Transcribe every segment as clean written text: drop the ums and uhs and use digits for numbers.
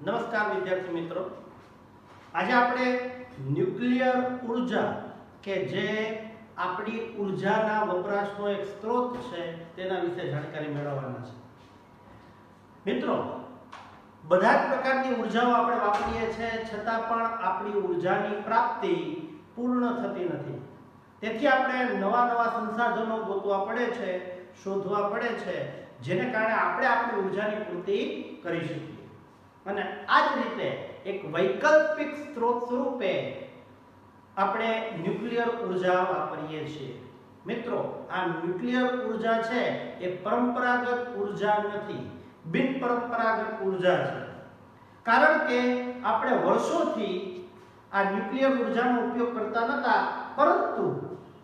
નમસ્કાર વિદ્યાર્થી મિત્રો, આજે આપણે ન્યુક્લિયર ઉર્જા કે જે આપણી ઉર્જાના વપરાશનો એક સ્ત્રોત છે તેના વિશે જાણકારી મેળવવાના છે. મિત્રો, બધા જ પ્રકારની ઉર્જાઓ આપણે વાપરીએ છીએ, છતાં પણ આપણી ઉર્જાની પ્રાપ્તિ પૂર્ણ થતી નથી. તેથી આપણે નવા નવા સંસાધનો ગોતવા પડે છે, શોધવા પડે છે, જેને કારણે આપણે આપણી ઉર્જાની પૂર્તિ કરી શકીએ. અને આ જ રીતે એક વૈકલ્પિક સ્ત્રોત સ્વરૂપે આપણે ન્યુક્લિયર ઉર્જા વાપરીએ છીએ. મિત્રો, આ ન્યુક્લિયર ઉર્જા છે એ પરંપરાગત ઉર્જા નથી, બિનપરંપરાગત ઉર્જા છે. કારણ કે આપણે વર્ષોથી આ ન્યુક્લિયર ઉર્જાનો ઉપયોગ કરતા નહોતા, પરંતુ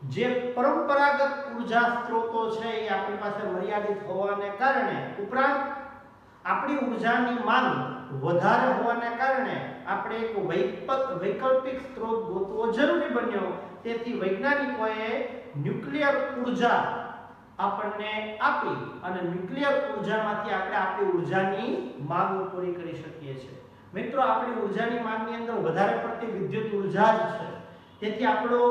જે પરંપરાગત ઉર્જા સ્ત્રોતો છે એ આપણી પાસે મર્યાદિત હોવાને કારણે, ઉપરાંત આપણી ઉર્જાની માંગ વધારે હોવાને કારણે આપણે એક વૈકલ્પિક સ્ત્રોત ગોતવો જરૂરી બન્યો. તેથી વૈજ્ઞાનિકોએ ન્યુક્લિયર ઉર્જા આપણને આપી અને ન્યુક્લિયર ઉર્જામાંથી આપણે આપણી ઉર્જાની માંગ પૂરી કરી શકીએ છીએ. મિત્રો, આપણી ઉર્જાની માંગની અંદર વધારે પડતી વિદ્યુત ઉર્જા જ છે. તેથી આપણો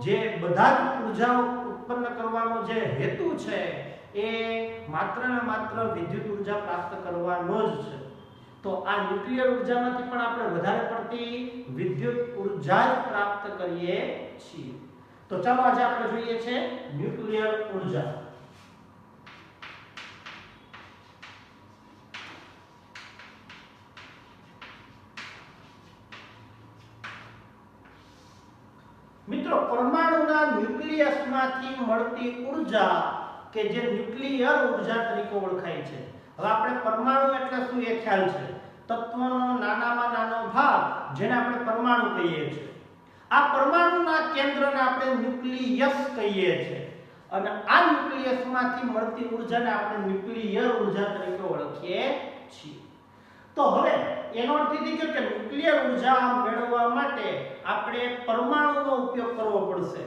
જે બધા જ ઉર્જા ઉત્પન્ન કરવાનો જે હેતુ છે એ માત્ર ને માત્ર વિદ્યુત ઉર્જા પ્રાપ્ત કરવાનો જ છે. તો આ ન્યુક્લિયર ઉર્જામાંથી પણ આપણે વધારે પડતી વિદ્યુત ઉર્જા જ પ્રાપ્ત કરીએ છીએ. તો ચાલો આજે આપણે જોઈએ છે ન્યુક્લિયર ઉર્જા. મિત્રો, પરમાણુના ન્યુક્લિયસમાંથી મળતી ઉર્જા કે જે ન્યુક્લિયર ઉર્જા તરીકે ઓળખાય છે. હવે આપણે પરમાણુ એટલે શું એ ખ્યાલ છે. તત્વનો નાનામાં નાનો ભાગ જેને આપણે પરમાણુ કહીએ છીએ. આ પરમાણુના કેન્દ્રને આપણે ન્યુક્લિયસ કહીએ છીએ અને આ ન્યુક્લિયસમાંથી મળતી ઉર્જાને આપણે ન્યુક્લિયર ઉર્જા તરીકે ઓળખીએ છીએ. તો હવે એનો અર્થ એ થયો કે ન્યુક્લિયર ઉર્જા મેળવવા માટે આપણે પરમાણુનો ઉપયોગ કરવો પડશે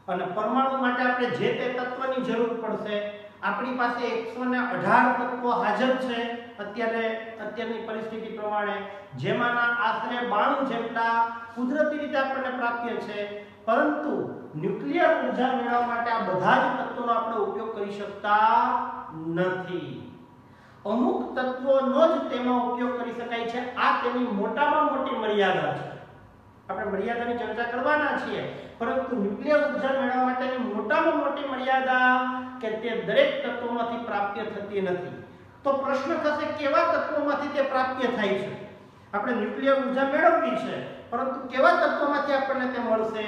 અને પરમાણુ માટે આપણે જે તે તત્વની જરૂર પડશે. આપણી પાસે 118 તત્વો હાજર છે અત્યારની પરિસ્થિતિ પ્રમાણે, જેમાંના આશરે 92 જેટલા કુદરતી રીતે આપણને પ્રાપ્ય છે. પરંતુ ન્યુક્લિયર ઉર્જા મેળવવા માટે આ બધા જ તત્વોનો આપણે ઉપયોગ કરી શકતા નથી. અમુક તત્વોનો જ તેમાં ઉપયોગ કરી શકાય છે. આ તેની મોટામાં મોટી મર્યાદા છે. આપણે મર્યાદાની ચર્ચા કરવાના છીએ, પરંતુ ન્યુક્લિયર ઉર્જા મેળવવા માટેની મોટામાં મોટી મર્યાદા કે તે દરેક તત્વોમાંથી પ્રાપ્ય થતી નથી. તો પ્રશ્ન થશે, કેવા તત્વોમાંથી તે પ્રાપ્ય થાય છે? આપણે ન્યુક્લિયર ઉર્જા મેળવવી છે, પરંતુ કેવા તત્વોમાંથી આપણને તે મળશે?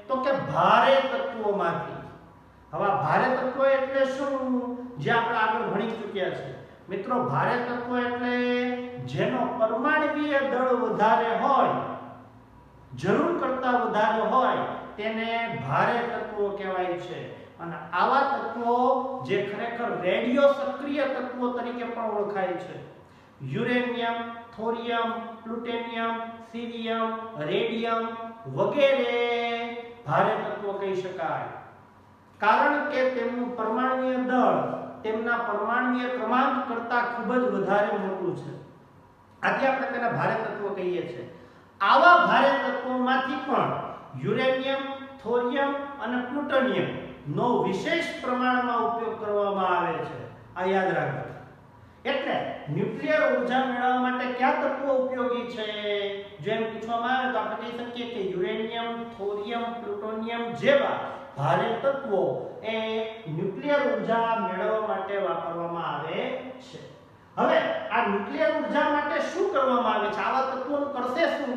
તો કે ભારે તત્વોમાંથી. હવે ભારે તત્વો એટલે શું, જે આપણે આગળ ભણી ચૂક્યા છે. મિત્રો, ભારે તત્વો એટલે જેનો પરમાણ્વીય દળ વધારે હોય, જરૂર કરતા વધારે હોય, તેને ભારે તત્વો કહેવાય છે. અને આવા તત્વો જે ખરેખર રેડિયો સક્રિય તત્વો તરીકે પણ ઓળખાય છે. યુરેનિયમ, થોરિયમ, પ્લુટેનિયમ, સીરિયમ, રેડિયમ વગેરે ભારે તત્વો કહી શકાય. કારણ કે તેમનું પરમાણ્વીય દળ તેમના પરમાણ્વીય ક્રમાંક કરતાં ખૂબ જ વધારે મોટું છે. આથી આપણે તેને ભારે તત્વો કહીએ છીએ. આવા ભારે તત્વોમાંથી પણ યુરેનિયમ, થોરિયમ અને પ્લુટોનિયમ નો વિશેષ પ્રમાણમાં ઉપયોગ કરવામાં આવે છે. આ યાદ રાખો. એટલે ન્યુક્લિયર ઉર્જા મેળવવા માટે કયા તત્વો ઉપયોગી છે? જેમ પૂછવામાં આવે તો આપણે કહી શકીએ કે યુરેનિયમ, થોરિયમ, પ્લુટોનિયમ જેવા ભારે તત્વો એ ન્યુક્લિયર ઉર્જા મેળવવા માટે વાપરવામાં આવે છે. હવે આ ન્યુક્લિયર ઉર્જા માટે શું કરવામાં આવે છે? આવા તત્વોનું કરશે શું?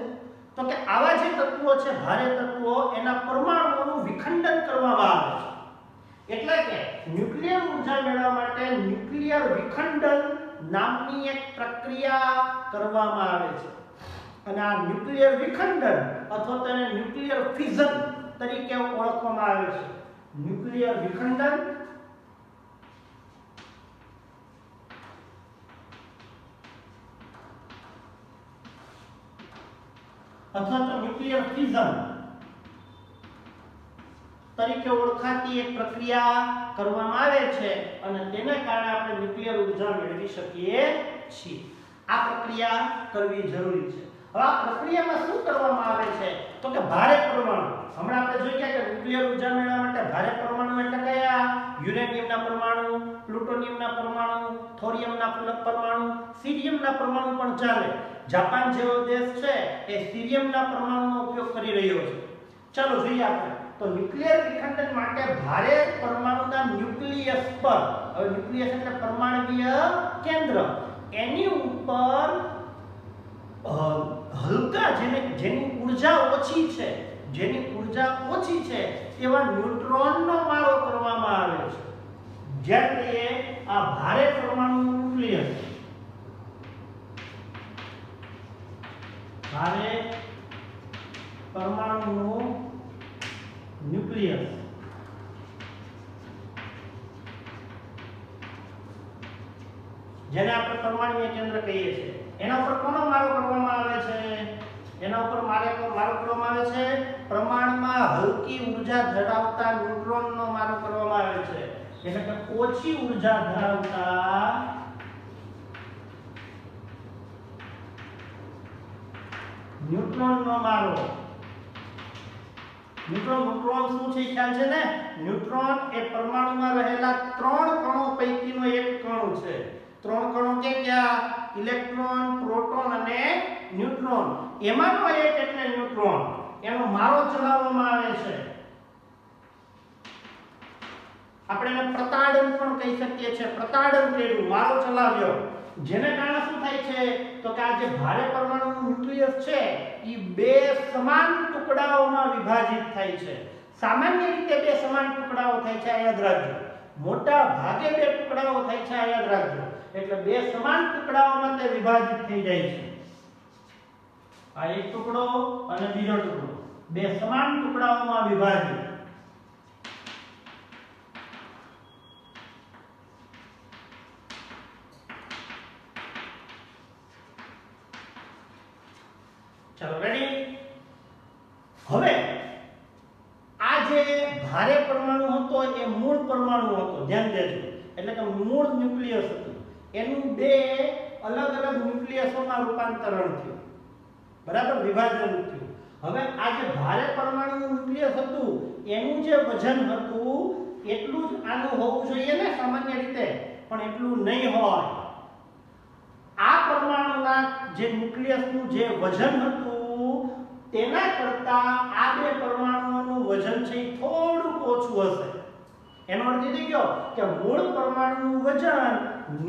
તો કે આવા જે તત્વો છે, ભારે તત્વો, એના પરમાણુઓનું વિખંડન કરવામાં આવે છે. એટલે કે ન્યુક્લિયર ઉર્જા મેળવવા માટે ન્યુક્લિયર વિખંડન નામની એક પ્રક્રિયા કરવામાં આવે છે. અને આ ન્યુક્લિયર વિખંડન અથવા તેને ન્યુક્લિયર ફિઝન તરીકે ઓળખવામાં આવે છે. ન્યુક્લિયર વિખંડન અથવા તો ન્યુક્લિયર ફિઝન તરીકે ઓળખાતી એક પ્રક્રિયા કરવામાં આવે છે અને તેને કારણે આપણે ન્યુક્લિયર ઉર્જા મેળવી શકીએ છીએ. આ પ્રક્રિયા કરવી જરૂરી છે. હવે આ પ્રક્રિયામાં શું કરવામાં આવે છે તો કે ભારે પરમાણુ. હમણાં આપણે જોઈ ગયા કે ન્યુક્લિયર ઉર્જા મેળવવા માટે ભારે પરમાણુ એટલે કયા? યુરેનિયમના પરમાણુ, પ્લુટોનિયમના પરમાણુ, થોરિયમના પરમાણુ, સીરિયમના પરમાણુ પણ ચાલે. જાપાન જેવો દેશ છે એ સીરિયમના પરમાણુનો ઉપયોગ કરી રહ્યો છે. ચાલો જોઈએ આપણે. તો ન્યુક્લિયર વિખંડન માટે ભારે પરમાણુના ન્યુક્લિયસ પર, હવે ન્યુક્લિયસ એટલે પરમાણુય કેન્દ્ર, એની ઉપર હલકા જેની ઉર્જા ઓછી છે, તેવા ન્યુટ્રોનનો મારો કરવામાં આવે છે. જ્યારે આ ભારે પરમાણુનું ન્યુક્લિયસ, ભારે પરમાણુનું ન્યુક્લિયસ જેને આપણે પરમાણુય કેન્દ્ર કહીએ છીએ, એના ઉપર કોનો મારો કરવામાં આવે છે? એના ઉપર મારો કરવામાં આવે છે પ્રમાણમાં હલકી ઉર્જા ધરાવતા ન્યુટ્રોનનો મારો કરવામાં આવે છે. એટલે કે ઓછી ઉર્જા ધરાવતા ન્યુટ્રોનનો મારો. ન્યુટ્રોન શું છે ખ્યાલ છે ને? ન્યુટ્રોન એ પરમાણુમાં રહેલા 3 કણો પૈકીનો એક કણ છે. 3 કણો ક્યાં? ઇલેક્ટ્રોન, પ્રોટોન અને ન્યુટ્રોન. એમાંનો એક એટલે ન્યુટ્રોન. એનો મારો ચલાવવામાં આવે છે. આપણે એને પ્રતાડન પણ કહી શકીએ છીએ. પ્રતાડન કર્યું, મારો ચલાવ્યો. જેને કારણે શું થાય છે તો કે આ જે ભારે પરમાણુનું ન્યુક્લિયસ છે એ 2 સમાન ટુકડાઓમાં વિભાજિત થાય છે. સામાન્ય રીતે 2 સમાન ટુકડાઓ થાય છે, યાદ રાખજો. મોટા ભાગે 2 ટુકડાઓ થાય છે, યાદ રાખજો. એટલે 2 સમાન ટુકડાઓમાં તે વિભાજિત થઈ જાય છે. આ એક ટુકડો અને બીજો ટુકડો, 2 સમાન ટુકડાઓમાં વિભાજિત. ચાલો રેડી. હવે આ જે ભારે પરમાણુ હતો એ મૂળ પરમાણુ હતો, ધ્યાન દેજો. એટલે કે મૂળ ન્યુક્લિયસ હતું, એનું 2 અલગ અલગ ન્યુક્લિયસોમાં રૂપાંતરણ થયું, બરાબર, વિભાજન થયું. હવે આ જે ભારે પરમાણુનું ન્યુક્લિયસ હતું એનું જે વજન હતું એટલું જ આનું હોવું જોઈએ ને સામાન્ય રીતે, પણ એટલું નહીં હોય. આ પરમાણુના જે ન્યુક્લિયસનું જે વજન હતું તેના કરતા આ 2 પરમાણુઓનું વજન છે થોડું ઓછું હશે. એનો અર્થ એ થયો કે મૂળ પરમાણુનું વજન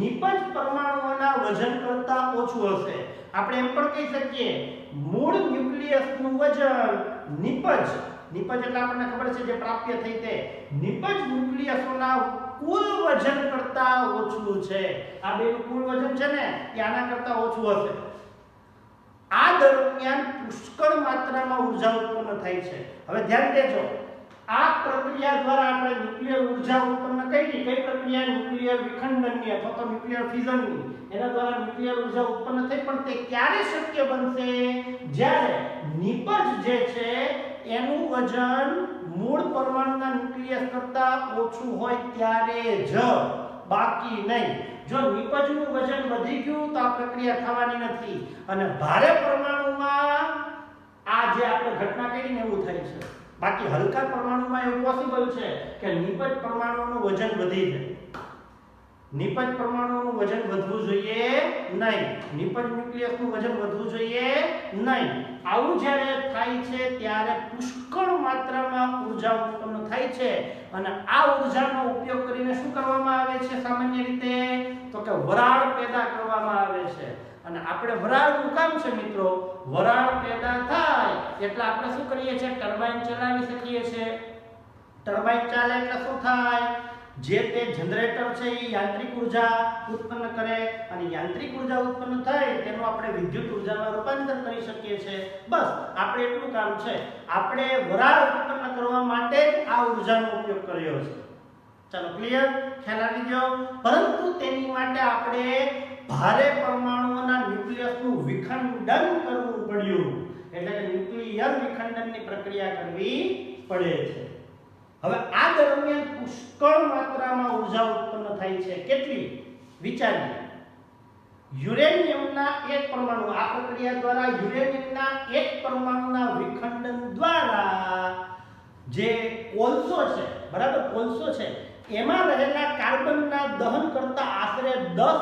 નિપજ પરમાણુઓના વજન કરતા ઓછું હશે. આપણે એમ પણ કહી શકીએ મૂળ ન્યુક્લિયસનું વજન નિપજ એટલે આપણને ખબર છે જે પ્રાપ્ય થઈ તે નિપજ ન્યુક્લિયસોના કુલ વજન કરતા ઓછું છે. આ બેનું કુલ વજન છે ને એ આના કરતા ઓછું હશે. આ દરમિયાન પુષ્કળ માત્રામાં ઉર્જા ઉત્પન્ન થાય છે. હવે ધ્યાન દેજો, આ પ્રક્રિયા દ્વારા આપણે ન્યુક્લિયર ઉર્જા ઉત્પન્ન કરી. કઈ પ્રક્રિયા? ન્યુક્લિયર વિખંડનની અથવા તો ન્યુક્લિયર ફ્યુઝનની. એના દ્વારા ન્યુક્લિયર ઉર્જા ઉત્પન્ન થઈ, પણ તે ક્યારે શક્ય બનશે? જ્યારે નિપજ જે છે એનું વજન મૂળ પરમાણુના ન્યુક્લિયસ કરતા ઓછું હોય ત્યારે જ, બાકી નહીં. જો નિપજનું વજન વધી ગયું તો આ પ્રક્રિયા થવાની નથી. અને ભારે પરમાણુમાં આ જે આપણે ઘટના કરીને એવું થાય છે. બાકી હલકા પરમાણુમાં એવું પોસિબલ છે કે નિપજ પરમાણુનું વજન વધી જાય. નિપજ પરમાણુનું વજન વધવું જોઈએ નહીં, નિપજ ન્યુક્લિયસનું વજન વધવું જોઈએ નહીં. આવું જ્યારે થાય છે ત્યારે પુષ્કળ માત્રામાં ઉર્જા ઉત્પન્ન થાય છે. અને આ ઉર્જાનો ઉપયોગ કરીને શું કરવામાં આવે છે સામાન્ય રીતે? તો કે વરાળ પેદા કરવામાં આવે છે. અને આપણે વરાળનું કામ છે મિત્રો, વરાળ પેદા થાય એટલે આપણે શું કરીએ છીએ? ટર્બાઇન ચલાવી શકીએ છીએ. ટર્બાઇન ચાલે એટલે શું થાય? જે તે જનરેટર છે એ યાંત્રિક ઉર્જા ઉત્પન્ન કરે, અને યાંત્રિક ઉર્જા ઉત્પન્ન થાય તેનું આપણે વિદ્યુત ઉર્જામાં રૂપાંતર કરી શકીએ છીએ. બસ આપણે એટલું કામ છે. આપણે વરાળ ઉત્પન્ન કરવા માટે જ આ ઉર્જાનો ઉપયોગ કર્યો છે. ચાલો ક્લિયર? ખ્યાલ આવી ગયો? પરંતુ તેની માટે આપણે ભારે પરમાણુઓના ન્યુક્લિયસનું વિખંડન કરવું પડ્યું. એટલે કે ન્યુક્લિયર વિખંડનની પ્રક્રિયા કરવી પડે છે. હવે આ દરમિયાન પુષ્કળ માત્રામાં ઉર્જા ઉત્પન્ન થાય છે. કેટલી? વિચારીએ. યુરેનિયમ યુરેનિયમના એક પરમાણુ, આ પ્રક્રિયા દ્વારા યુરેનિયમના એક પરમાણુના વિખંડન દ્વારા જે કોલસો છે, બરાબર, કોલસો છે, એમાં રહેલા કાર્બનના દહન કરતા આશરે 10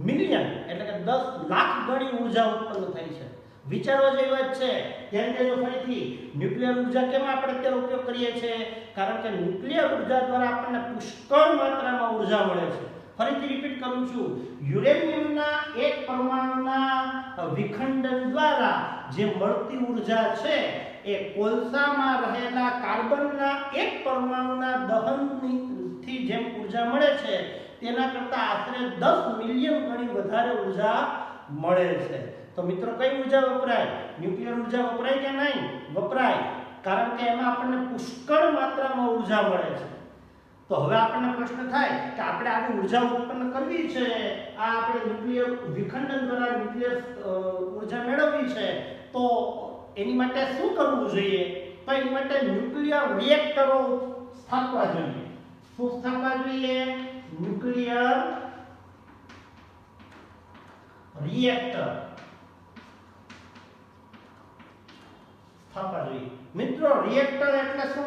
મિલિયન એટલે કે 10 લાખ ગણી ઊર્જા ઉત્પન્ન થાય છે. વિચારવા જેવી વાત છે. ધ્યાન દેજો ફરીથી, ન્યુક્લિયર ઊર્જા કેમ આપણે અત્યારે ઉપયોગ કરીએ છીએ? કારણ કે ન્યુક્લિયર ઊર્જા દ્વારા આપણને પુષ્કળ માત્રામાં ઊર્જા મળે છે. ફરીથી રિપીટ કરું છું, યુરેનિયમના એક પરમાણુના વિખંડન દ્વારા જે મળતી ઊર્જા છે એ કોલસામાં રહેલા કાર્બનના એક પરમાણુના દહનથી જેમ ઊર્જા મળે છે તેના કરતાં આશરે 10 મિલિયન ગણી વધારે ઊર્જા મળે છે. તો મિત્રો કઈ ઊર્જા વપરાય? ન્યુક્લિયર ઊર્જા વપરાય કે નહીં? વપરાય, કારણ કે એમાં આપણને પુષ્કળ માત્રામાં ઊર્જા મળે છે. તો હવે આપણને પ્રશ્ન થાય કે આપણે આવી ઊર્જા ઉત્પન્ન કરવી છે, આ આપણે ન્યુક્લિયર વિખંડન દ્વારા ન્યુક્લિયર ઊર્જા મેળવવી છે, તો એની માટે શું કરવું જોઈએ? તો એની માટે ન્યુક્લિયર રિએક્ટરો સ્થાપવા જોઈએ. શું સ્થાપવા જોઈએ? ન્યુક્લિયર રિએક્ટર સ્થાપવા જોઈએ. મિત્રો રિએક્ટર એટલે શું?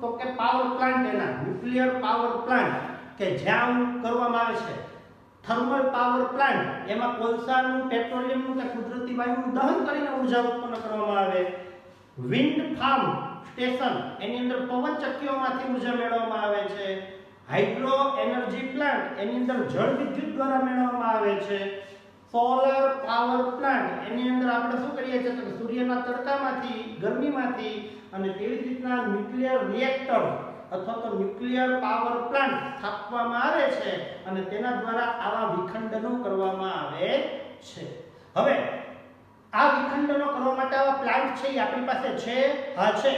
તો કે પાવર પ્લાન્ટ, એના ન્યુક્લિયર પાવર પ્લાન્ટ કે જ્યાં કરવામાં આવે છે થર્મલ પાવર પ્લાન્ટ, એમાં કોલસાનું, પેટ્રોલિયમનું કે કુદરતી વાયુનું દહન કરીને ઊર્જા ઉત્પન્ન કરવામાં આવે. વિન્ડ ફાર્મ સ્ટેશન, એની અંદર પવન ચક્કીઓમાંથી ઊર્જા મેળવવામાં આવે છે. હાઇડ્રો એનર્જી પ્લાન્ટ, એની અંદર જળ વિદ્યુત દ્વારા મેળવવામાં આવે છે. સોલર પાવર પ્લાન્ટ, એની અંદર આપણે શું કરીએ છીએ તો સૂર્યના તડકામાંથી, ગરમીમાંથી, અને તેવી જ રીતના ન્યુક્લિયર રિએક્ટર અથવા તો ન્યુક્લિયર પાવર પ્લાન્ટ સ્થાપવામાં આવે છે અને તેના દ્વારા આવા વિખંડનો કરવામાં આવે છે. હવે આ વિખંડનો કરવા માટે આવા પ્લાન્ટ છે એ આપણી પાસે છે? હા છે.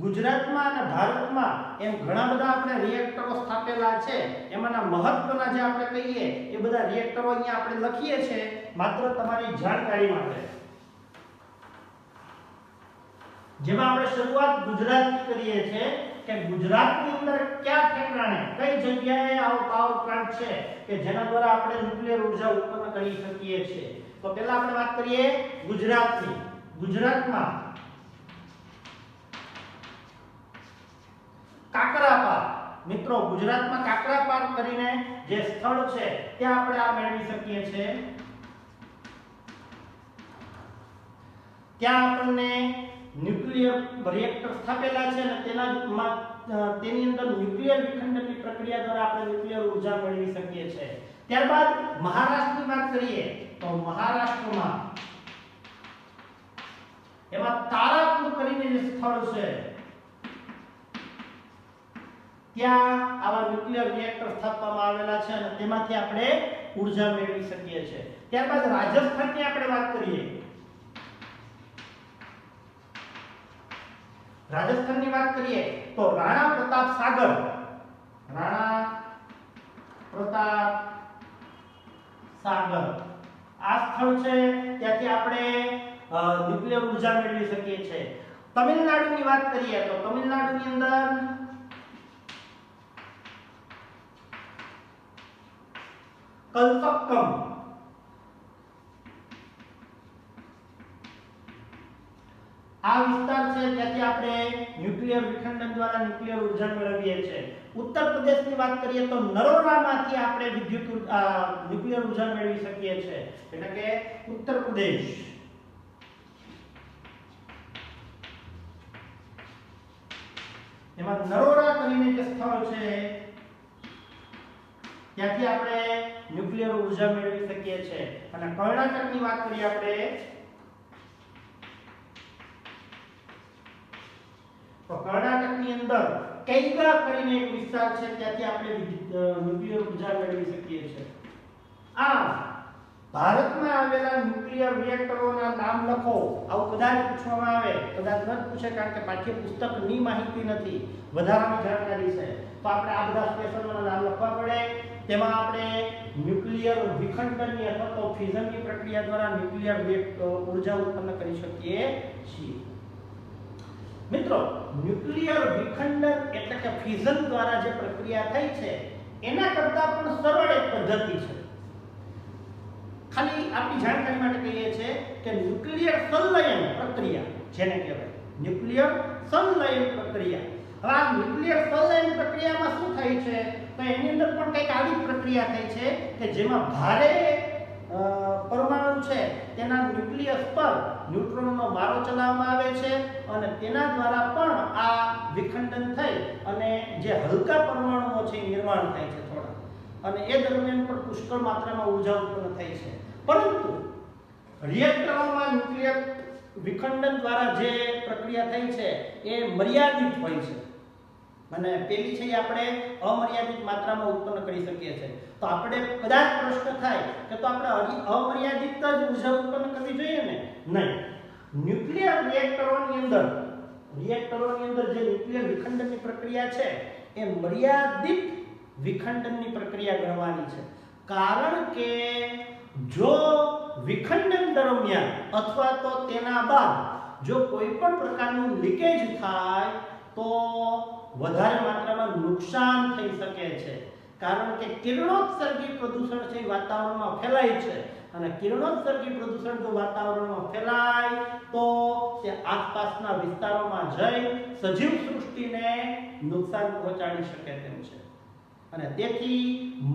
ગુજરાતમાં અને ભારતમાં એમ ઘણા બધા આપણે રિએક્ટરો સ્થાપેલા છે. એમાંના મહત્વના જે આપણે કહીએ એ બધા રિએક્ટરો અહીંયા આપણે લખીએ છીએ માત્ર તમારી જાણકારી માટે. જેમાં આપણે શરૂઆત ગુજરાતથી કરીએ છીએ કે ગુજરાતની અંદર કયા ઠેકાણે, કઈ જગ્યાએ આવો પાવર પ્લાન્ટ છે કે જેના દ્વારા આપણે ન્યુક્લિયર ઊર્જા ઉત્પન્ન કરી શકીએ છીએ. તો પહેલા આપણે વાત કરીએ ગુજરાતની. ગુજરાતમાં કાકરાપાર, મિત્રો ગુજરાતમાં કાકરાપાર કરીને જે સ્થળ છે ત્યાં આપણે આ મેળવી શકીએ છીએ. ત્યાં આપણને ન્યુક્લિયર રિએક્ટર સ્થાપેલા છે અને તેની અંદર ન્યુક્લિયર વિખંડનની પ્રક્રિયા દ્વારા આપણે ન્યુક્લિયર ઊર્જા મેળવી શકીએ છીએ. ત્યારબાદ મહારાષ્ટ્રની વાત કરીએ તો મહારાષ્ટ્રમાં એમાં તારાપુર કરીને જે સ્થળ છે ત્યાં આવા ન્યુક્લિયર રિએક્ટર સ્થાપવામાં આવેલા છે અને તેમાંથી આપણે ઊર્જા મેળવી શકીએ છીએ. ત્યારબાદ રાજસ્થાનની આપણે વાત કરીએ. રાજસ્થાનની વાત કરીએ તો રાણા પ્રતાપ સાગર, રાણા પ્રતાપ સાગર આ સ્થળ છે, ત્યાંથી આપણે ન્યુક્લિયર ઊર્જા મેળવી શકીએ છીએ. તમિલનાડુની વાત કરીએ તો તમિલનાડુની અંદર કલપક્કમ આ વિસ્તાર છે, ત્યાંથી આપણે ન્યુક્લિયર વિખંડન દ્વારા ન્યુક્લિયર ઊર્જા મેળવીએ છીએ. ઉત્તર પ્રદેશની વાત કરીએ તો નરોડામાંથી આપણે વિદ્યુત ન્યુક્લિયર ઊર્જા મેળવી શકીએ છીએ, એટલે કે ઉત્તર પ્રદેશ. એમાં નરોડા કરીને જે સ્થળ છે ત્યાંથી આપણે ન્યુક્લિયર ઊર્જા મેળવી શકીએ છીએ. અને કર્ણાટકની વાત કરીએ આપણે તો કર્ણાટકની અંદર કૈગા કરીને એક વિસ્તાર છે, ત્યાંથી આપણે ન્યુક્લિયર ઊર્જા મેળવી શકીએ છીએ. આ ભારતમાં આવેલા ન્યુક્લિયર રિએક્ટરોના નામ લખો, આવું કદાચ પૂછવામાં આવે, કદાચ ન પૂછે કારણ કે પાઠ્યપુસ્તકની માહિતી નથી, વધારાની જાણકારી છે, તો આપણે આ બધા સ્ટેશનોના નામ લખવા પડે. તેમાં આપણે ન્યુક્લિયર વિખંડનની અથવા તો ફ્યુઝનની પ્રક્રિયા દ્વારા ન્યુક્લિયર ઊર્જા ઉત્પન્ન કરી શકીએ છીએ. મિત્રો ન્યુક્લિયર વિખંડન એટલે કે ફ્યુઝન દ્વારા જે પ્રક્રિયા થઈ છે એના કરતાં પણ સરળ એક પદ્ધતિ છે. ખાલી આપણી જાણકારી માટે કહીએ છીએ કે ન્યુક્લિયર સંલયન પ્રક્રિયા જેને કહેવાય ન્યુક્લિયર સંલયન પ્રક્રિયા. હવે આ ન્યુક્લિયર સંલયન પ્રક્રિયામાં શું થાય છે તો એની અંદર પણ કંઈક આવી પ્રક્રિયા થાય છે કે જેમાં ભારે પરમાણુ છે તેના ન્યુક્લિયસ પર ન્યુટ્રોનનો મારો ચલાવવામાં આવે છે અને તેના દ્વારા પણ આ વિખંડન થઈ અને જે હલકા પરમાણુઓ છે એ નિર્માણ થાય છે થોડા, અને એ દરમિયાન પણ પુષ્કળ માત્રામાં ઉર્જા ઉત્પન્ન થાય છે. પરંતુ રિએક્ટરોમાં ન્યુક્લિયર વિખંડન દ્વારા જે પ્રક્રિયા થઈ છે એ મર્યાદિત હોય છે અને પેલી છે આપણે અમર્યાદિત માત્રામાં ઉત્પન્ન કરી શકીએ છીએ. તો આપણે કદાચ પ્રશ્ન થાય કે તો આપણે અમર્યાદિત જ ઉર્જા ઉત્પન્ન કરવી જોઈએ ને? નહીં. ન્યુક્લિયર રિએક્ટરોની અંદર જે ન્યુક્લિયર વિખંડનની પ્રક્રિયા છે એ મર્યાદિત વિખંડનની પ્રક્રિયા ગણવાની છે. કારણ કે જો વિખંડન દરમિયાન અથવા તો તેના બાદ જો કોઈ પણ પ્રકારનું લીકેજ થાય તો વધારે માત્રામાં નુકસાન થઈ શકે છે. કારણ કે કિરણોત્સર્ગી પ્રદૂષણ છે વાતાવરણમાં ફેલાય છે અને કિરણોત્સર્ગી પ્રદૂષણ જો વાતાવરણમાં ફેલાય તો તે આસપાસના વિસ્તારોમાં જઈ સજીવ સૃષ્ટિને નુકસાન પહોંચાડી શકે તેમ છે. અને તેથી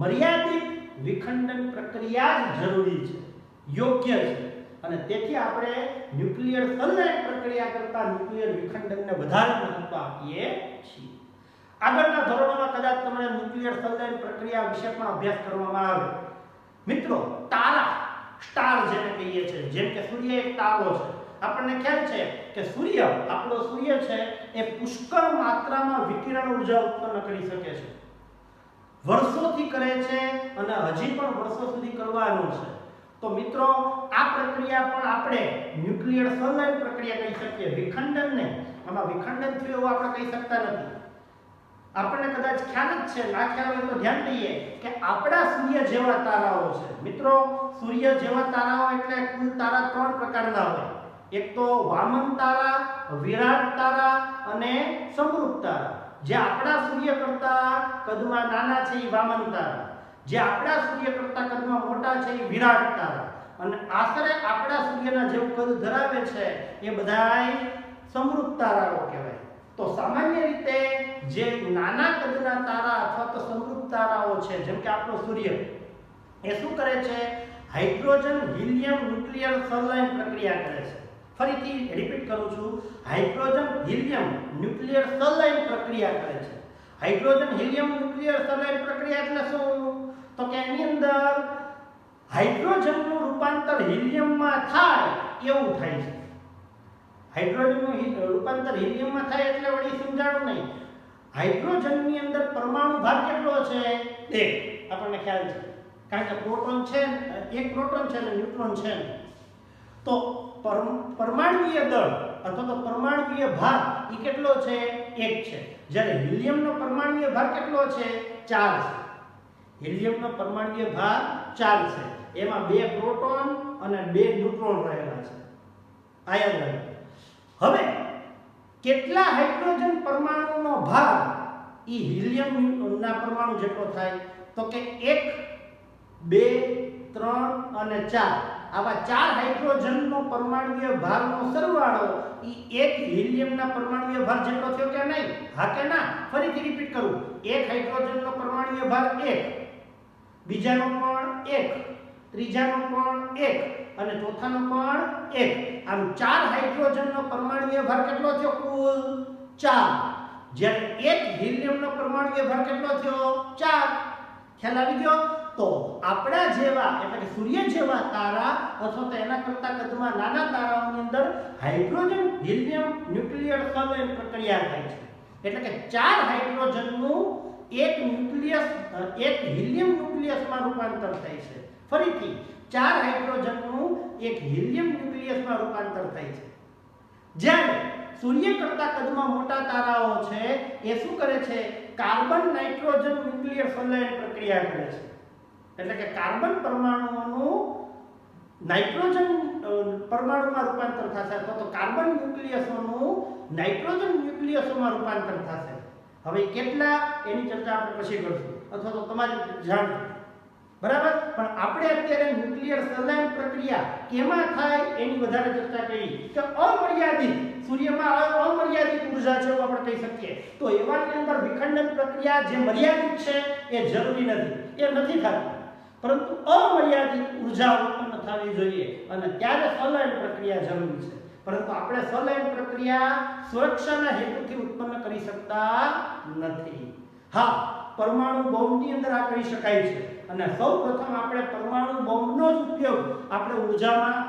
મર્યાદિત વિખંડન પ્રક્રિયા જ જરૂરી છે, યોગ્ય છે. અને તેથી આપણે ન્યુક્લિયર સંલયન પ્રક્રિયા કરતા ન્યુક્લિયર વિખંડનને વધારે મહત્વ આપીએ છીએ. આગળના ધોરણોમાં કદાચ તમને ન્યુક્લિયર સંલયન પ્રક્રિયા વિશે પણ અભ્યાસ કરવામાં આવે. મિત્રો, તારા સ્ટાર જેને કહીએ છીએ, જેમ કે સૂર્ય એક તારો છે. આપણને ખ્યાલ છે કે આપણો સૂર્ય છે એ પુષ્કળ માત્રામાં વિકિરણ ઉર્જા ઉત્પન્ન કરી શકે છે, વર્ષોથી કરે છે અને હજી પણ વર્ષો સુધી કરવાનું છે. તો મિત્રો, આ પ્રક્રિયા પણ આપણે ન્યુક્લિયર સંલયન પ્રક્રિયા કહી શકીએ, વિખંડન નહીં. આમાં વિખંડન થયું એવું આપણે કહી શકતા નથી. આપણને કદાચ ખ્યાલ જ છે, ના ખ્યાલ હોય તો ધ્યાન દઈએ કે આપણા સૂર્ય જેવા તારાઓ છે. મિત્રો, સૂર્ય જેવા તારાઓ એટલે કુલ તારા 3 પ્રકારના હોય. એક તો વામન તારા, વિરાટ તારા અને સમૃદ્ધ તારા. જે આપણા સૂર્ય કરતા કદમાં નાના છે એ વામન તારા, જે આપણા સૂર્ય કરતા કદમાં મોટા છે એ વિરાટ તારા, અને આશરે આપણા સૂર્યના જેવું કદ ધરાવે છે એ બધાય સમૃદ્ધ તારાઓ કહેવાય. તો સામાન્ય રીતે જે નાના કદના તારા અથવા તો સમૃદ્ધ તારાઓ છે, જેમ કે આપણો સૂર્ય, એ શું કરે છે? હાઇડ્રોજન હિલિયમ ન્યુક્લિયર સંલયન પ્રક્રિયા કરે છે. ફરીથી રિપીટ કરું છું, હાઇડ્રોજન હિલિયમ ન્યુક્લિયર સંલયન પ્રક્રિયા કરે છે. હાઇડ્રોજન હિલિયમ ન્યુક્લિયર સંલયન પ્રક્રિયા એટલે શું? તો કે એની અંદર હાઇડ્રોજનનું રૂપાંતર હિલિયમમાં થાય એવું થાય છે. હાઇડ્રોજનનું રૂપાંતર હિલિયમમાં થાય એટલે વળી સમજાણું નહીં. હાઇડ્રોજનની અંદર પરમાણુ ભાર કેટલો છે? 1. આપણને ખ્યાલ છે, કારણ કે પ્રોટોન છે, એક પ્રોટોન છે અને ન્યુટ્રોન છે. તો પરમાણુય દળ અથવા તો પરમાણુય ભાર એ કેટલો છે? 1 છે. જ્યારે હિલિયમનો પરમાણુય ભાર કેટલો છે? 4 છે. હિલિયમનો પરમાણુય ભાર 4 છે. એમાં 2 પ્રોટોન અને 2 ન્યુટ્રોન રહેલા છે. આ યાદ રાખો. હવે કેટલા હાઇડ્રોજન પરમાણુનો ભાર એ હિલિયમના પરમાણુ જેટલો થાય? તો કે 1, 2, 3 અને 4. આવા 4 હાઇડ્રોજનનો પરમાણુય ભારનો સરવાળો એ 1 હિલિયમના પરમાણુય ભાર જેટલો થયો કે નહીં? હા કે ના? ફરીથી રિપીટ કરું. 1 હાઇડ્રોજનનો પરમાણુય ભાર 1, બીજાનો પણ 1, ત્રીજાનો પણ 1 અને ચોથાનો પણ 1. આમ 4 હાઇડ્રોજનનો પરમાણુય ભાર કેટલો થયો? કુલ 4. જ્યારે 1 હિલિયમનો પરમાણુય ભાર કેટલો થયો? 4. ખ્યાલ આવી ગયો? તો આપણા જેવા એટલે કે સૂર્ય જેવા તારા અથવા તો એના કરતા કદમાં નાના તારાઓની અંદર હાઇડ્રોજન હિલિયમ ન્યુક્લિયર સંલયન પ્રક્રિયા થાય છે. એટલે કે 4 હાઇડ્રોજનનું એક હિલિયમ ન્યુક્લિયસમાં રૂપાંતર થાય છે. ફરીથી 4 હાઇડ્રોજનનું એક હિલિયમ ન્યુક્લિયસમાં રૂપાંતર થાય છે. જ્યારે સૂર્ય કરતા કદમાં મોટા તારાઓ છે એ શું કરે છે? કાર્બન નાઇટ્રોજન ન્યુક્લિયર સંલયન પ્રક્રિયા કરે છે. એટલે કે કાર્બન પરમાણુઓનું નાઇટ્રોજન પરમાણુમાં રૂપાંતર થશે અથવા તો કાર્બન ન્યુક્લિયસોનું નાઇટ્રોજન ન્યુક્લિયસોમાં રૂપાંતર થશે. હવે કેટલા એની ચર્ચા આપણે પછી કરશું અથવા તો તમારી જાણ. બરાબર. પણ આપણે અત્યારે ન્યુક્લિયર સંલયન પ્રક્રિયા કેમાં થાય એની વધારે ચર્ચા કરી કે અમર્યાદિત સૂર્યમાં અમર્યાદિત ઉર્જા છે એવું આપણે કહી શકીએ. તો એવાની અંદર વિખંડન પ્રક્રિયા જે મર્યાદિત છે એ જરૂરી નથી, એ નથી થતી, પરંતુ અમર્યાદિત ઉર્જા ઉત્પન્ન થવી જોઈએ અને ત્યારે સંલયન પ્રક્રિયા જરૂરી છે. પરંતુ આપણે સંલયન પ્રક્રિયા સુરક્ષાના હેતુથી ઉત્પન્ન કરી શકતા નથી. હા, પરમાણુ બોમ્બની અંદર આ કરી શકાય છે અને સૌપ્રથમ આપણે પરમાણુ બોમ્બનો જ ઉપયોગ આપણે ઉર્જામાં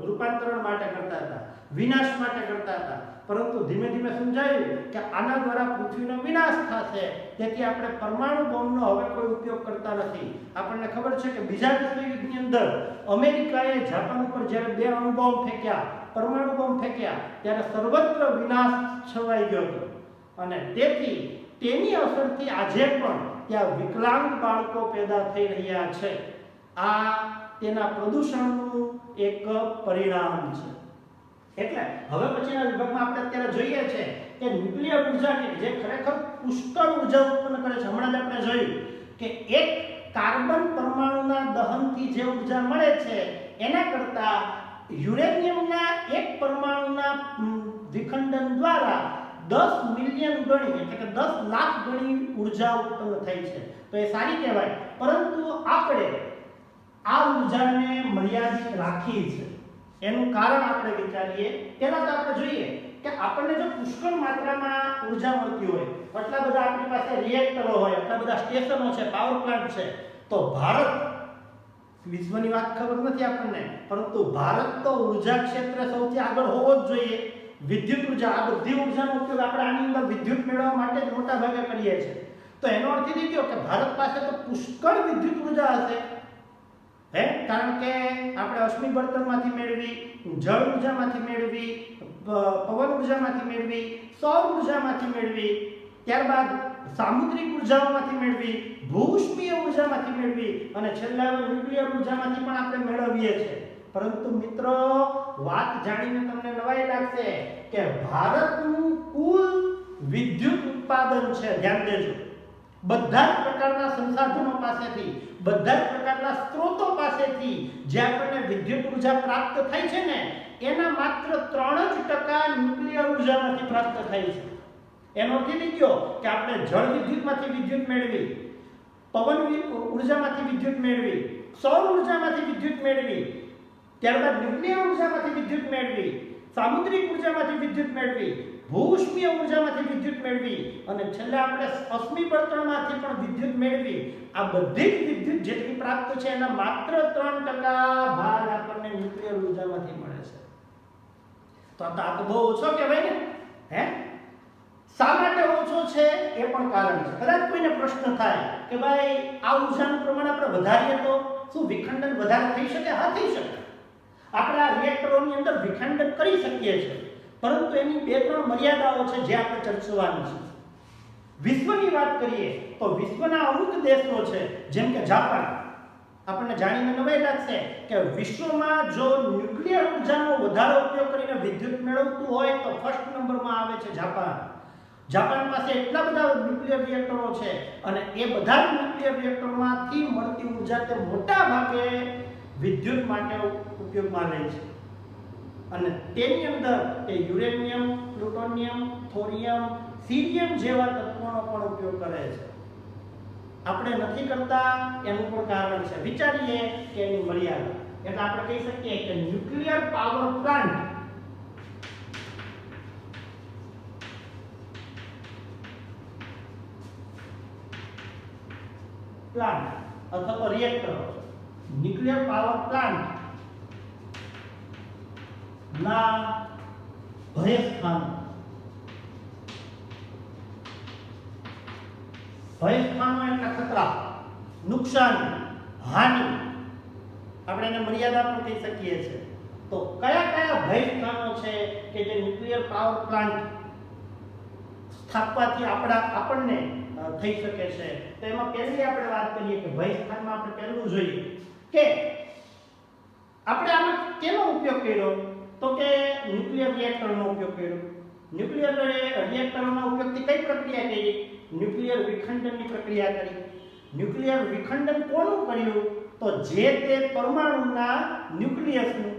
રૂપાંતરણ માટે કરતા હતા, વિનાશ માટે કરતા હતા. પરંતુ ધીમે ધીમે સમજાયું કે આના દ્વારા પૃથ્વીનો વિનાશ થશે, તેથી આપણે પરમાણુ બોમ્બનો હવે કોઈ ઉપયોગ કરતા નથી. આપણને ખબર છે કે બીજા વિશ્વયુદ્ધની અંદર અમેરિકાએ જાપાન ઉપર જ્યારે 2 અણુ બોમ્બ ફેંક્યા, પરમાણુ બોમ્બ ફેંક્યા, ત્યારે સર્વત્ર વિનાશ છવાઈ ગયો હતો અને તેથી તેની અસરથી આજે પણ ત્યાં વિકલાંગ બાળકો પેદા થઈ રહ્યા છે. આ તેના પ્રદૂષણનું એક પરિણામ છે. એટલે હવે પછીના વિભાગમાં આપણે અત્યારે જોઈએ છે કે ન્યુક્લિયર ઉર્જા જે ખરેખર પુષ્કળ ઉર્જા ઉત્પન્ન કરે છે. હમણાં જ આપણે જોયું કે એક કાર્બન પરમાણુના દહનથી જે ઉર્જા મળે છે એના કરતા યુરેનિયમના એક પરમાણુના વિખંડન દ્વારા 10 મિલિયન ગણી એટલે કે 10 લાખ ગણી ઉર્જા ઉત્પન્ન થઈ છે. તો એ સારી કહેવાય, પરંતુ આપણે આ ઉર્જાને મર્યાદિત રાખી છે. એનું કારણ આપણે વિચારીએ પહેલા તો આપણે જોઈએ કે આપણને જો પુષ્કળ માત્રામાં ઉર્જા મળતી હોય, આટલા બધા આપણી પાસે રિએક્ટરો હોય, આટલા બધા સ્ટેશનો છે, પાવર પ્લાન્ટ છે, તો ભારત વિશ્વની વાત ખબર નથી આપણને, પરંતુ ભારત તો ઉર્જા ક્ષેત્રે સૌથી આગળ હોવો જ જોઈએ. વિદ્યુત ઉર્જા, આ બધી ઉર્જાનો ઉપયોગ આપણે આની અંદર વિદ્યુત મેળવવા માટે જ મોટા ભાગે કરીએ છીએ. તો એનો અર્થ એ થયો કે ભારત પાસે તો પુષ્કળ વિદ્યુત ઉર્જા હશે, કારણ કે આપણે અશ્મિ બળતણમાંથી મેળવી, જળ ઉર્જામાંથી મેળવી, પવન ઉર્જામાંથી મેળવી, સૌર ઉર્જામાંથી મેળવી, ત્યારબાદ સામુદ્રિક ઉર્જાઓમાંથી મેળવી, ભૂઉષ્મીય ઉર્જામાંથી મેળવી અને છેલ્લા ન્યુક્લિયર ઉર્જામાંથી પણ આપણે મેળવીએ છીએ. પરંતુ મિત્રો, વાત જાણીને તમને નવાઈ લાગશે કે ભારતનું કુલ વિદ્યુત ઉત્પાદન છે, ધ્યાન દેજો, બધા જ પ્રકારના સંસાધનો પાસેથી, બધા જ પ્રકારના સ્ત્રોતો પાસેથી જે આપણને વિદ્યુત ઉર્જા પ્રાપ્ત થાય છે ને, એના માત્ર 3% ન્યુક્લિયર ઉર્જામાંથી પ્રાપ્ત થાય છે. એનો અર્થ એ થયો કે આપણે જળ વિદ્યુતમાંથી વિદ્યુત મેળવી, પવન ઉર્જામાંથી વિદ્યુત મેળવી, સૌર ઉર્જામાંથી વિદ્યુત મેળવી, ત્યારબાદ ન્યુક્લિયર ઉર્જામાંથી વિદ્યુત મેળવી, સામુદ્રિક ઉર્જામાંથી વિદ્યુત મેળવી, ભૂઉષ્મીય ઉર્જામાંથી વિદ્યુત મેળવી અને છેલ્લે આપણે અશ્મિ બળતણમાંથી પણ વિદ્યુત મેળવી. આ બધી જ વિદ્યુત જેટલી પ્રાપ્ત છે એના માત્ર 3% ભાગ આપણને ન્યુક્લિયર ઉર્જામાંથી મળે છે. તો આ તો બહુ ઓછો કહેવાય ને. શા માટે ઓછો છે એ પણ કારણ છે. કદાચ કોઈને પ્રશ્ન થાય કે ભાઈ આ ઉર્જાનું પ્રમાણ આપણે વધારીએ તો શું વિખંડન વધારે થઈ શકે? હા, થઈ શકે. આપણે આ રિએક્ટરોની અંદર વિખંડન કરી શકીએ છીએ, પરંતુ એની 2-3 મર્યાદાઓ છે જે આપણે ચર્ચવાની છે. વિશ્વની વાત કરીએ તો વિશ્વના અમુક દેશો છે, જેમ કે જાપાન. આપણને જાણીને નવાઈ લાગશે કે વિશ્વમાં જો ન્યુક્લિયર ઉર્જાનો વધારે ઉપયોગ કરીને વિદ્યુત મેળવતું હોય તો ફર્સ્ટ નંબરમાં આવે છે જાપાન. જાપાન પાસે એટલા બધા ન્યુક્લિયર રિએક્ટરો છે અને એ બધા ન્યુક્લિયર રિએક્ટરમાંથી મળતી ઉર્જા તે મોટા ભાગે વિદ્યુત માટે ઉપયોગમાં લે છે અને તેની અંદર તે યુરેનિયમ, પ્લુટોનિયમ, થોરિયમ, સીરિયમ જેવા તત્વોનો પણ ઉપયોગ કરે છે. આપણે નથી કરતા એનું પણ કારણ છે. વિચારીએ કે એની મર્યાદા. એટલે આપણે કહી શકીએ કે ન્યુક્લિયર પાવર પ્લાન્ટ અથવા તો રિએક્ટર, ન્યુક્લિયર પાવર પ્લાન્ટ ના ભયસ્થાનો એટલે ખતરા, નુકસાન, હાનિ, આપણે એને મર્યાદા પણ કહી શકીએ છીએ. તો કયા કયા ભયસ્થાનો છે કે જે ન્યુક્લિયર પાવર પ્લાન્ટ સ્થાપવાથી આપણને થઈ શકે છે? તો એમાં પહેલી આપણે વાત કરીએ કે ભયસ્થાનમાં આપણે પહેલું જોઈએ કે આપણે આમાં કેનો ઉપયોગ કર્યો, તો કે ન્યુક્લિયર રિએક્ટરનો ઉપયોગ કર્યો. ન્યુક્લિયર રિએક્ટરના ઉપયોગથી કઈ પ્રક્રિયા કરી? ન્યુક્લિયર વિખંડનની પ્રક્રિયા કરી. ન્યુક્લિયર વિખંડન કોનું કર્યું? તો જે તે પરમાણુના ન્યુક્લિયસનું,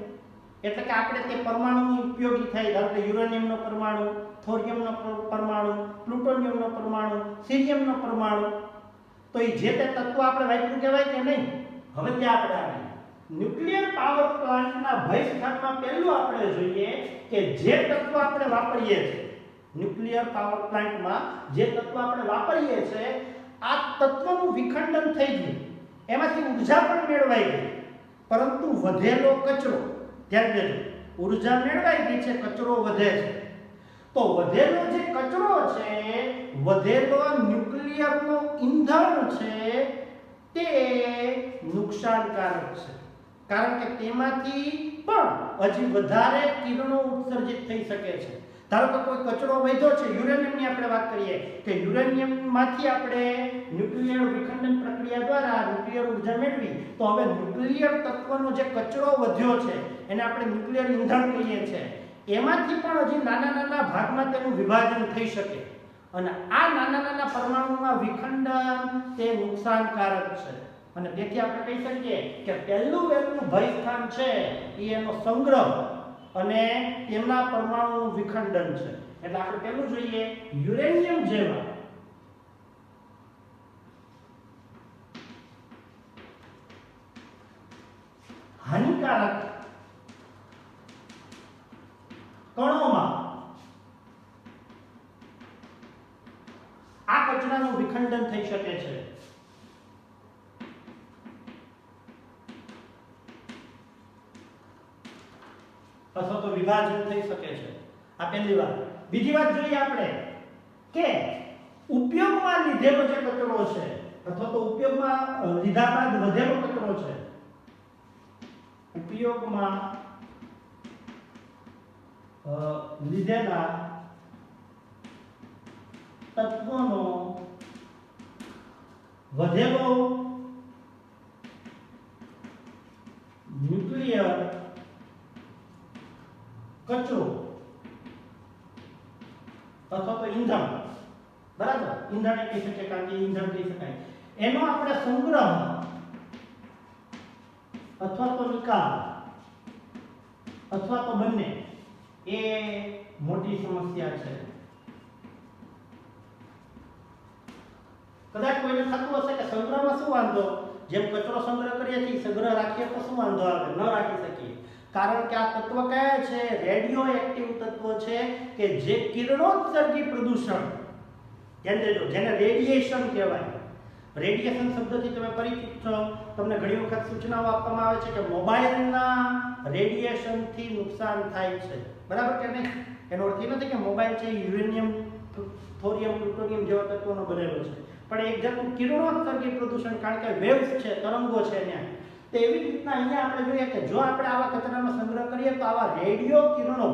એટલે કે આપણે તે પરમાણુની ઉપયોગી થાય, ધારો કે યુરેનિયમનો પરમાણુ, થોરિયમનો પરમાણુ, પ્લુટોનિયમનો પરમાણુ, સીરિયમનો પરમાણુ, તો એ જે તે તત્વ આપણે વાપર્યું કહેવાય કે નહીં? હવે ત્યાં આપણે આવીએ ન્યુક્લિયર પાવર પ્લાન્ટના ભય સ્થાનમાં પહેલું આપણે જોઈએ કે જે તત્વ આપણે વાપરીએ છીએ ન્યુક્લિયર પાવર પ્લાન્ટમાં, જે તત્વ આપણે વાપરીએ છીએ આ તત્વનું વિખંડન થઈ ગયું, એમાંથી ઊર્જા પણ મેળવાઈ ગઈ, પરંતુ વધેલો કચરો, ધ્યાન દેજો, ઊર્જા મેળવાઈ ગઈ છે, કચરો વધે છે. તો વધેલો જે કચરો છે, વધેલો ન્યુક્લિયરનો ઈંધણ છે, તે નુકસાનકારક છે, કારણ કે તેમાંથી પણ હજી વધારે કિરણો ઉત્સર્જિત થઈ શકે છે. ધારો કે કોઈ કચરો વધ્યો છે, યુરેનિયમની આપણે વાત કરીએ કે યુરેનિયમમાંથી આપણે ન્યુક્લિયર વિખંડન પ્રક્રિયા દ્વારા ન્યુક્લિયર ઊર્જા મેળવી, તો હવે ન્યુક્લિયર તત્વનો જે કચરો વધ્યો છે એને આપણે ન્યુક્લિયર ઈંધણ કહીએ છીએ, એમાંથી પણ હજી નાના નાના ભાગમાં તેનું વિભાજન થઈ શકે, અને આ નાના નાના પરમાણુમાં વિખંડન તે નુકસાનકારક છે. અને તેથી આપણે કહી શકીએ કે પહેલું ભય સ્થાન છે એ એનો સંગ્રહ અને તેમના પરમાણુનું વિખંડન છે. એટલે આપણે પહેલું જોઈએ યુરેનિયમ જેવા હાનિકારક કણોમાં આ કચરાનું વિખંડન થઈ શકે છે. અથવા તો વિભાજન થઈ શકે છે. આ પહેલી વાત. બીજી વાત જોઈએ આપણે કે ઉપયોગમાં લીધેલો જે કચરો છે અથવા તો ઉપયોગમાં લીધા બાદ વધેલો કચરો છે, ઉપયોગમાં લીધેલા તત્વોનો વધેલો ન્યુક્લિયર કચરો અથવા તો ઈંધણ, બરાબર, ઈંધણ કહી શકીએ કારણ કે ઈંધણ કહી શકાય, એનો આપણે સંગ્રહ અથવા તો નિકાલ અથવા તો બંને એ મોટી સમસ્યા છે. કદાચ કોઈને થતું હશે કે સંગ્રહમાં શું વાંધો, જેમ કચરો સંગ્રહ કરીએ છીએ સંગ્રહ રાખીએ તો શું વાંધો આવે? ન રાખી શકીએ, કારણ કે આ તત્વ કયા છે? રેડિયો એક્ટિવ તત્વ છે કે જે કિરણોત્સર્ગી પ્રદૂષણ, ધ્યાન દેજો, જેને રેડિયેશન કહેવાય. રેડિયેશન શબ્દથી તમે પરિચિત છો, તમને ઘણી વખત સૂચનાઓ આપવામાં આવે છે કે મોબાઈલના રેડિયેશનથી નુકસાન થાય છે, બરાબર કે નહીં? એનો અર્થ એ નથી કે મોબાઈલ છે યુરેનિયમ, થોરિયમ, પ્લુટોનિયમ જેવા તત્વોનો બનેલો છે, પણ એક જાતનું કિરણોત્સર્ગી પ્રદૂષણ, કારણ કે વેવ્સ છે, તરંગો છે ત્યાં. તો એવી રીતના અહીંયા આપણે જોઈએ કે જો આપણે આવા કચરાનો સંગ્રહ કરીએ તો આવા રેડિયો કિરણો,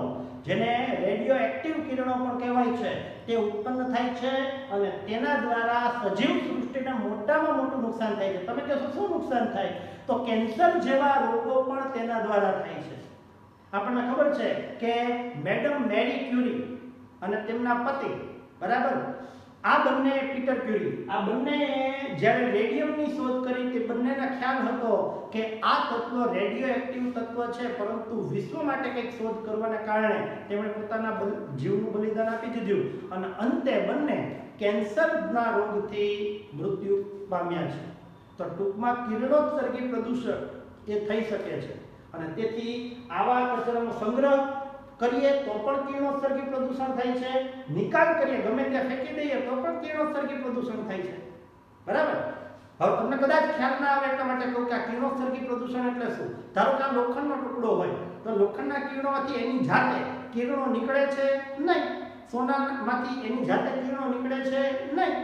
જેને રેડિયો એક્ટિવ કિરણો પણ કહેવાય છે, તે ઉત્પન્ન થાય છે અને તેના દ્વારા સજીવ સૃષ્ટિને મોટામાં મોટું નુકસાન થાય છે. તમે કહેશો શું નુકસાન થાય? તો કેન્સર જેવા રોગો પણ તેના દ્વારા થાય છે. આપણને ખબર છે કે મેડમ મેરી ક્યુરી અને તેમના પતિ, બરાબર, આ બંને પીટર ક્યુરી, આ બંને જ્યારે રેડિયમની શોધ કરી તે બંનેને ખ્યાલ હતો કે આ તત્વ રેડિયો એક્ટિવ તત્વ છે, પરંતુ વિશ્વ માટે કંઈક શોધ કરવાના કારણે તેમણે પોતાના જીવનું બલિદાન આપી દીધું અને અંતે બંને કેન્સરના રોગથી મૃત્યુ પામ્યા છે. તો ટૂંકમાં કિરણોત્સર્ગી પ્રદૂષણ એ થઈ શકે છે અને તેથી આવા કચરાનો સંગ્રહ કરીએ તો પણ કિરણોત્સર્ગી પ્રદૂષણ થાય છે, નિકાલ કરીએ ગમે ત્યાં ફેંકી દઈએ તો પણ કિરણોત્સર્ગી પ્રદૂષણ થાય છે, બરાબર. હવે તમને કદાચ ખ્યાલ ના આવે એટલા માટે કહું કે આ કિરણોત્સર્ગી પ્રદૂષણ એટલે શું. ધારો કે આ લોખંડનો ટુકડો હોય તો લોખંડના કિરણોમાંથી એની જાતે કિરણો નીકળે છે નહીં, સોનામાંથી એની જાતે કિરણો નીકળે છે નહીં,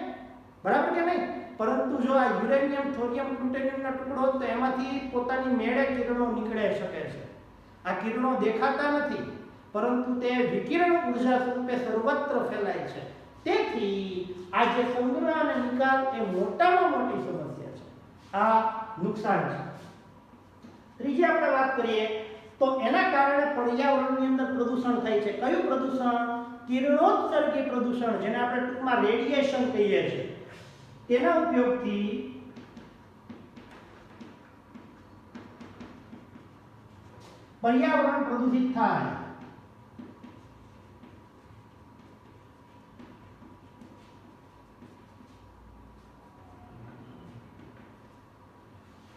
બરાબર કે નહીં? પરંતુ જો આ યુરેનિયમ, થોરિયમ, પ્લુટોનિયમનો ટુકડો તો એમાંથી પોતાની મેળે કિરણો નીકળે શકે છે. આ કિરણો દેખાતા નથી, પરંતુ તે વિકિરણ ઉર્જા સ્વરૂપે સર્વત્ર ફેલાય છે. તેથી આ જે સંગ્રહ અને નિકાલ એ મોટામાં મોટી સમસ્યા છે, આ નુકસાન છે. ત્રીજી આપણે વાત કરીએ તો એના કારણે પર્યાવરણની અંદર પ્રદૂષણ થાય છે. કયું પ્રદૂષણ? કિરણોત્સર્ગી પ્રદૂષણ, જેને આપણે ટૂંકમાં રેડિયેશન કહીએ છીએ. તેના ઉપયોગથી પર્યાવરણ પ્રદૂષિત થાય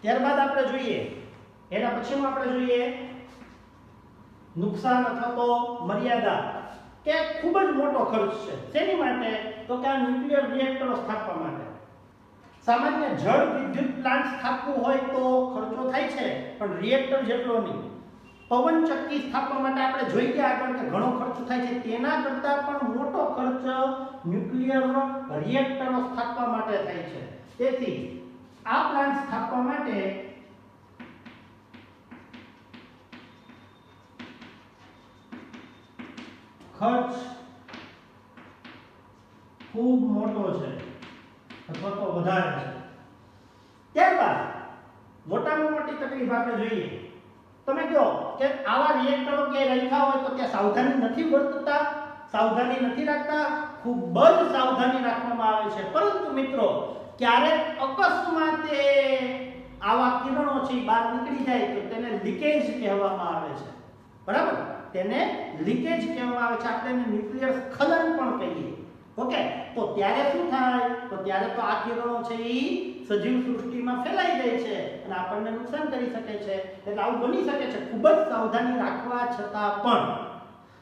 ત્યારબાદ આપણે જોઈએ એના પછીનું આપણે જોઈએ નુકસાન અથવા તો મર્યાદા કે ખૂબ જ મોટો ખર્ચ છે શેની માટે તો કે આ ન્યુક્લિયર રિએક્ટરો સ્થાપવા માટે સામાન્ય જળ વિદ્યુત પ્લાન્ટ સ્થાપવું હોય તો ખર્ચો થાય છે પણ રિએક્ટર જેટલો નહીં પવન ચક્કી સ્થાપવા માટે આપણે જોઈ ગયા આગળ કે ઘણો ખર્ચ થાય છે તેના કરતાં પણ મોટો ખર્ચ ન્યુક્લિયર રિએક્ટરો સ્થાપવા માટે થાય છે તેથી આ પ્લાન્ટ સ્થાપવા માટે ખર્ચ ખૂબ મોટો છે અથવા તો વધારે છે ત્યારબાદ મોટામાં મોટી તકલીફ આપણે જોઈએ તમે કહો કે આવા રિએક્ટરો ક્યાંય રાખ્યા હોય તો ત્યાં સાવધાની નથી વર્તતા સાવધાની નથી રાખતા ખૂબ જ સાવધાની રાખવામાં આવે છે પરંતુ મિત્રો ક્યારેક અકસ્માતે આવા કિરણો છે બહાર નીકળી જાય તો તેને લીકેજ કહેવામાં આવે છે બરાબર તેને લીકેજ કહેવામાં આવે છે આપણે એને ન્યુક્લિયર સ્ખલન પણ કહીએ ઓકે તો ત્યારે શું થાય તો ત્યારે તો આ કિરણો છે એ સજીવ સૃષ્ટિમાં ફેલાઈ જાય છે અને આપણને નુકસાન કરી શકે છે એટલે આવું બની શકે છે ખૂબ જ સાવધાની રાખવા છતાં પણ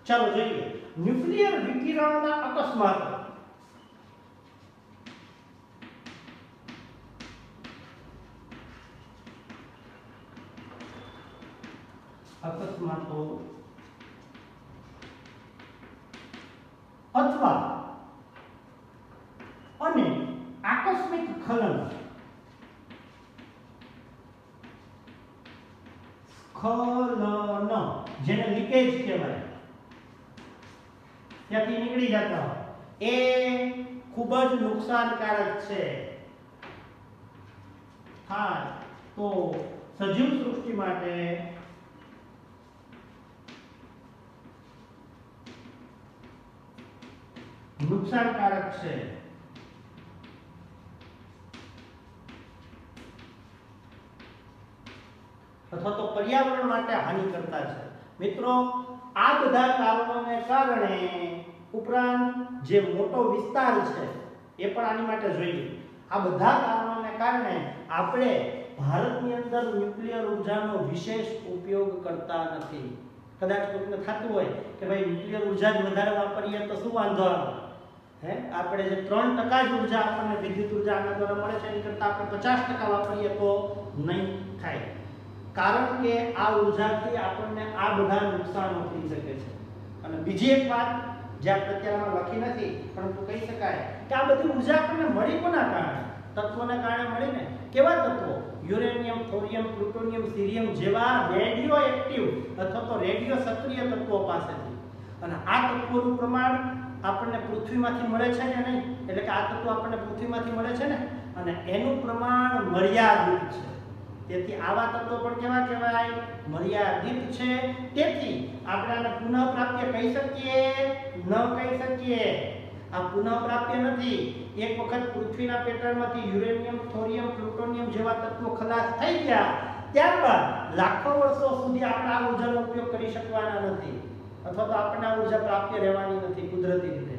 ચાલો જોઈએ ન્યુક્લિયર વિકિરણના અકસ્માતો અથવા અને આકસ્મિક ખલન જેને લીકેજ કહેવાય ત્યાંથી નીકળી જતા એ ખૂબ જ નુકસાનકારક છે હા તો સજીવ સૃષ્ટિ માટે નુકસાનકારક છે અથવા તો પર્યાવરણ માટે હાનિ કરતા છે મિત્રો આ બધા કારણોને કારણે ઉપરાંત જે મોટો વિસ્તાર છે એ પણ આની માટે જોઈએ આ બધા કારણોને કારણે આપણે ભારતની અંદર ન્યુક્લિયર ઉર્જાનો વિશેષ ઉપયોગ કરતા નથી કદાચ કોઈને થતું હોય કે ભાઈ ન્યુક્લિયર ઉર્જા જ વધારે વાપરીએ તો શું વાંધો આવે હે આપણે જે 3% જ ઉર્જા આપણને વિદ્યુત ઉર્જા આના દ્વારા મળે છે એની કરતાં આપણે 50% વાપરીએ તો નહીં થાય કારણ કે આ ઉર્જાથી આપણને આ બધા નુકસાનો થઈ શકે છે અને બીજી એક વાત જે આપણે અત્યારમાં લખી નથી પરંતુ કહી શકાય કે આ બધી ઉર્જા આપણને મળી કોના કારણે તત્વોના કારણે મળી ને કેવા તત્વો યુરેનિયમ થોરિયમ પ્લુટોનિયમ સીરિયમ જેવા રેડિયો એક્ટિવ અથવા તો રેડિયો સક્રિય તત્વો પાસેથી અને આ તત્વોનું પ્રમાણ આપણને પૃથ્વીમાંથી મળે છે કે નહીં એટલે કે આ તત્વો આપણને પૃથ્વીમાંથી મળે છે ને અને એનું પ્રમાણ મર્યાદિત છે તેથી આવા તત્વો પણ કેવા કહેવાય મર્યાદિત છે તેથી આપણે આને પુનઃપ્રાપ્ય કહી શકીએ ન કહી શકીએ આ પુનઃપ્રાપ્ય નથી એક વખત પૃથ્વીના પેટર્નમાંથી યુરેનિયમ થોરિયમ પ્લુટોનિયમ જેવા તત્વો ખલાસ થઈ ગયા ત્યારબાદ લાખો વર્ષો સુધી આપણે આ ઉર્જાનો ઉપયોગ કરી શકવાના નથી અથવા તો આપણને આ ઉર્જા પ્રાપ્ય રહેવાની નથી કુદરતી રીતે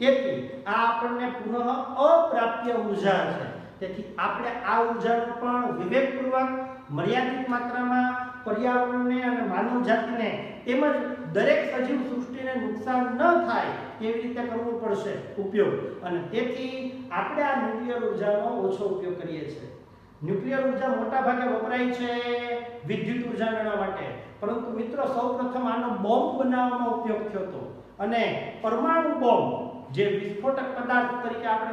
તેથી આ આપણને પુનઃ અપ્રાપ્ય ઉર્જા છે તેથી આપણે આ ઉર્જાનો પણ વિવેકપૂર્વક મર્યાદિત માત્રામાં પર્યાવરણને અને માનવ જાતિને તેમજ દરેક સજીવ સૃષ્ટિને નુકસાન ન થાય તેવી રીતે કરવું પડશે ઉપયોગ અને તેથી આપણે આ ન્યુક્લિયર ઉર્જાનો ઓછો ઉપયોગ કરીએ છીએ ન્યુક્લિયર ઉર્જા મોટા ભાગે વપરાય છે વિદ્યુત ઉર્જા મેળવવા માટે પરંતુ મિત્રો સૌપ્રથમ આનો બોમ્બ બનાવવામાં ઉપયોગ થયો હતો અને પરમાણુ બોમ્બ જે વિસ્ફોટક પદાર્થ તરીકે આપણે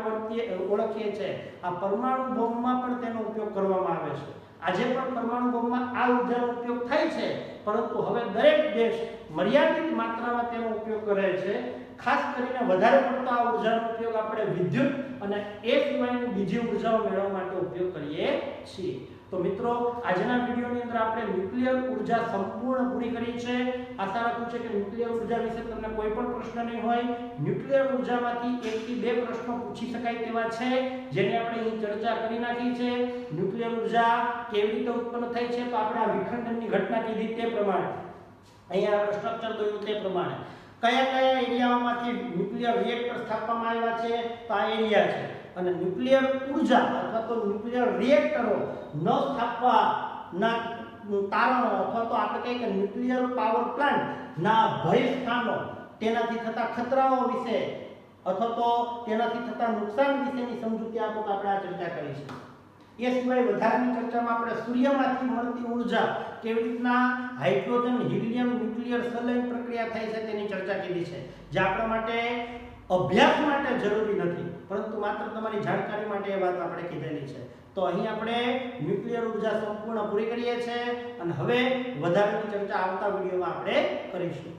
ઓળખીએ છીએ આ પરમાણુ બોમ્બમાં પણ તેનો ઉપયોગ કરવામાં આવે છે આજે પણ પરમાણુ બોમ્બમાં આ ઉર્જાનો ઉપયોગ થાય છે પરંતુ હવે દરેક દેશ મર્યાદિત માત્રામાં તેનો ઉપયોગ કરે છે ખાસ કરીને વધારે પડતો આ ઉર્જાનો ઉપયોગ આપણે વિદ્યુત અને એ સિવાયની બીજી ઉર્જાઓ મેળવવા માટે ઉપયોગ કરીએ છીએ તો મિત્રો આજના વિડીયોની અંદર આપણે ન્યુક્લિયર ઉર્જા સંપૂર્ણ પૂરી કરી છે. આશા રાખું છું કે ન્યુક્લિયર ઉર્જા વિશે તમને કોઈ પણ પ્રશ્ન નહીં હોય. ન્યુક્લિયર ઉર્જામાંથી 1 થી 2 પ્રશ્નો પૂછી શકાય તેવા છે જેની આપણે અહીં ચર્ચા કરી નાખી છે. ન્યુક્લિયર ઉર્જા કેવી રીતે ઉત્પન્ન થાય છે તો આપણે આ વિખંડનની ઘટના કીધી તે પ્રમાણે અહીંયા આપણે સ્ટ્રક્ચર દોર્યું તે પ્રમાણે કયા કયા એરિયાઓમાંથી ન્યુક્લિયર રિએક્ટર સ્થાપવામાં આવ્યા છે તો આ એરિયા છે. અને ન્યુક્લિયર ઉર્જા અથવા તો ન્યુક્લિયર રિએક્ટરો ન સ્થાપવાના તારણો અથવા તો આપણે કહીએ કે ન્યુક્લિયર પાવર પ્લાન્ટ ના ભય સ્થાનો, તેનાથી થતા ખતરાઓ વિશે અથવા તો તેનાથી થતા નુકસાન વિશેની સમજૂતી આપણે આ ચર્ચા કરી છે. એ સિવાય વધારાની ચર્ચામાં આપણે સૂર્યમાંથી મળતી ઉર્જા કેવી રીતના હાઇડ્રોજન હિલિયમ ન્યુક્લિયર સંલયન પ્રક્રિયા થાય છે તેની ચર્ચા કરી છે, જે આપણા માટે અભ્યાસ માટે જરૂરી નથી પરંતુ માત્ર તમારી જાણકારી માટે એ વાત આપણે કીધેલી છે. તો અહીં આપણે ન્યુક્લિયર ઉર્જા સંપૂર્ણ પૂરી કરીએ છીએ અને હવે વધારાની ચર્ચા આવતા વિડીયોમાં આપણે કરીશું.